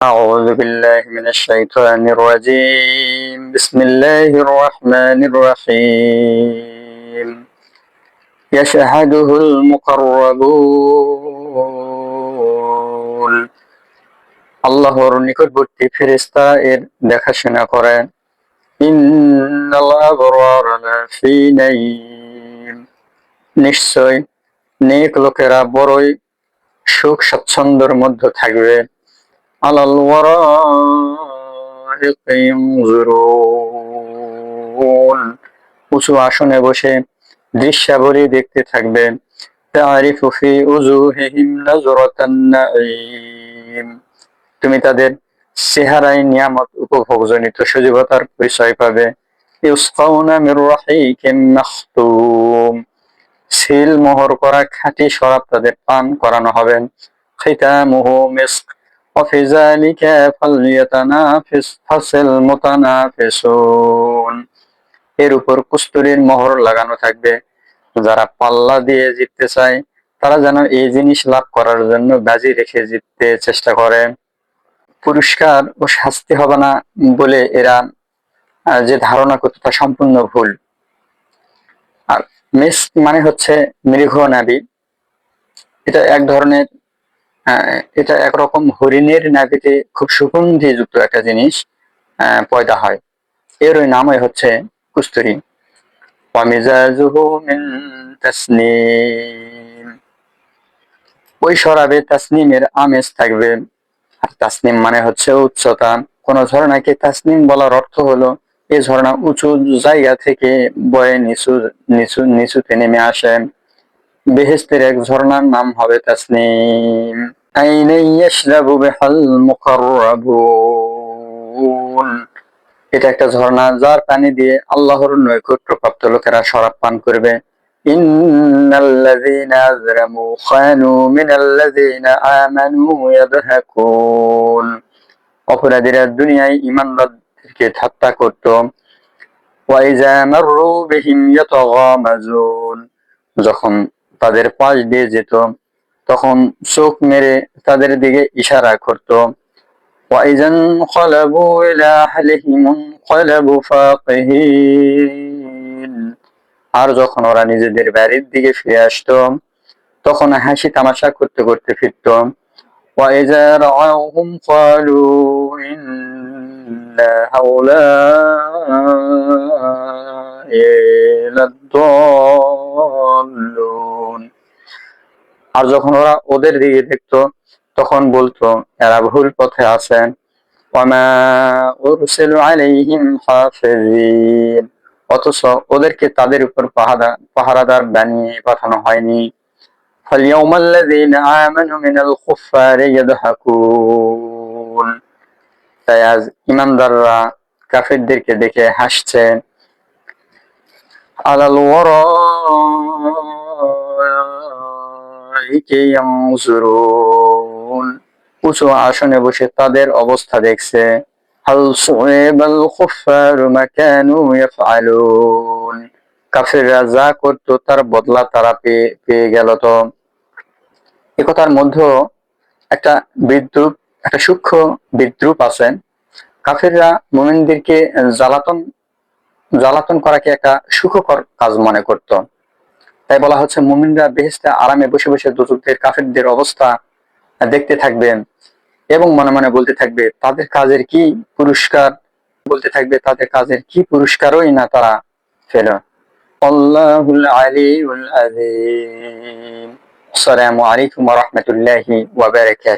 أعوذ بالله من الشيطان الرجيم بسم الله الرحمن الرحيم يشهده المقربون আল্লাহর নিকটবর্তী ফেরেশতা এর দেখাশোনা করেন। ইন্নাল আবরারা লাফি নাঈম, নিশ্চয় নেক লোকেরা বড়ই সুখ স্বাচ্ছন্দ্যের মধ্যে থাকবে। আলাল ওয়ারাইকি ইয়ানজুরুন, উঁচু আসনে বসে দৃশ্যাবলী দেখতে থাকবে। তারিফু ফি উজুহিহিম নাযরাতান নাঈম, তুমি তাদের চেহারায় নিয়ামত উপভোগজনিত সজীবতার পরিচয় পাবে। ইউসকাউনা মির রাহিকিম মাখতুম, সিল মোহর করা খাঁটি শরাব তাদের পান করানো হবে। খিতামুহু মিস্ক ওয়াফি যালিকা ফালইয়াতানাফাসিল মুতানাফিসুন, এর উপর কস্তুরীর মোহর লাগানো থাকবে। যারা পাল্লা দিয়ে জিততে চায় তারা যেন এই জিনিস লাভ করার জন্য বাজি রেখে জিততে চেষ্টা করে। পুরস্কার ও শাস্তি হবে না বলে এরা যে ধারণা করতে তা সম্পূর্ণ ভুল। আর মিস্ক মানে হচ্ছে মৃগ নাভি। এটা এক ধরনের এটা একরকম হরিণের নাভিতে খুব সুগন্ধিযুক্ত একটা জিনিস পয়দা হয়, এর ওই নামই হচ্ছে কস্তুরী। ওয়ামিজাজুহু মিন তাসনিম, ওই শরাবে তাসনিমের আমেজ থাকবে। আর তাসনিম মানে হচ্ছে উচ্চতা। কোন ঝর্ণাকে তাসনিম বলার অর্থ হলো এই ঝর্ণা উঁচু জায়গা থেকে বয়ে নিচুতে নেমে আসে। বেহেশতের এক ঝর্ণার নাম হবে তাসনিম। আইনা ইয়াশরাবু বিহাল মুকাররাবুন, এটা একটা ঝর্ণা যার পানি দিয়ে আল্লাহর নৈকট্যপ্রাপ্ত লোকেরা শরাব পান করবে। ইন্নাল্লাযীনা আযরামু খানু মিনাল্লাযীনা আমানু ইয়াদহাকুন, অপরাধীরা দুনিয়ায় ঈমানদারদেরকে ঠাট্টা করত। ওয়া ইযা মাররু বিহিম ইয়াতাগামাজুন, যখন তাদের পাশ দিয়ে যেত তখন চোখ মেরে তাদের দিকে ইশারা করত। ওয়া ইযা ইনকালাবু ইলা আহলিহিম ইনকালাবু ফাকিহিন, আর যখন ওরা নিজেদের বাড়ির দিকে ফিরে আসতো তখন হাসি তামাশা করতে করতে ফিরত। ওয়া ইযা রাআউহুম ক্বালু ইন্না হাউলা'i লাদ্দাল্লুন, আর যখন ওরা ওদের দিকে দেখতো তখন বলতো এরা ভুল পথে আছে। ওয়ামা উরসিলু আলাইহিম হাফিজিন, অথচ ওদেরকে তাদের উপর পাহারাদার বানিয়ে পাঠানো হয়নি। ফালইয়াউমাল্লাযীনা আমানু মিনাল কুফফারি ইয়াদহাকুন, তাই আজ ঈমানদাররা কাফিরদেরকে দেখে হাসছে। আলাল ওয়ারাইকি ইয়ানজুরুন, উঁচু আসনে বসে তাদের অবস্থা দেখছে। হাল সুইবাল কুফফারু মা কানু ইয়াফআলুন, কাফিররা যা করত তার বদলা তারা পেয়ে গেল। তো একথার মধ্যে একটা একটা সূক্ষ্ম বিদ্রুপ আছে। কাফিররা মুমিনদেরকে জ্বালাতন করাকে একটা সুখকর কাজ মনে করত। তাই বলা হচ্ছে মুমিনরা বেহেশতে আরামে বসে বসে দোজখের কাফিরদের অবস্থা দেখতে থাকবেন এবং মনে মনে বলতে থাকবে তাদের কাজের কি পুরস্কার, তাদের কাজের কি পুরস্কারই না তারা পেল। আল্লাহুল আলিয়ুল আযীম। আসসালামু আলাইকুম ওয়া রাহমাতুল্লাহি ওয়া বারাকাতুহু।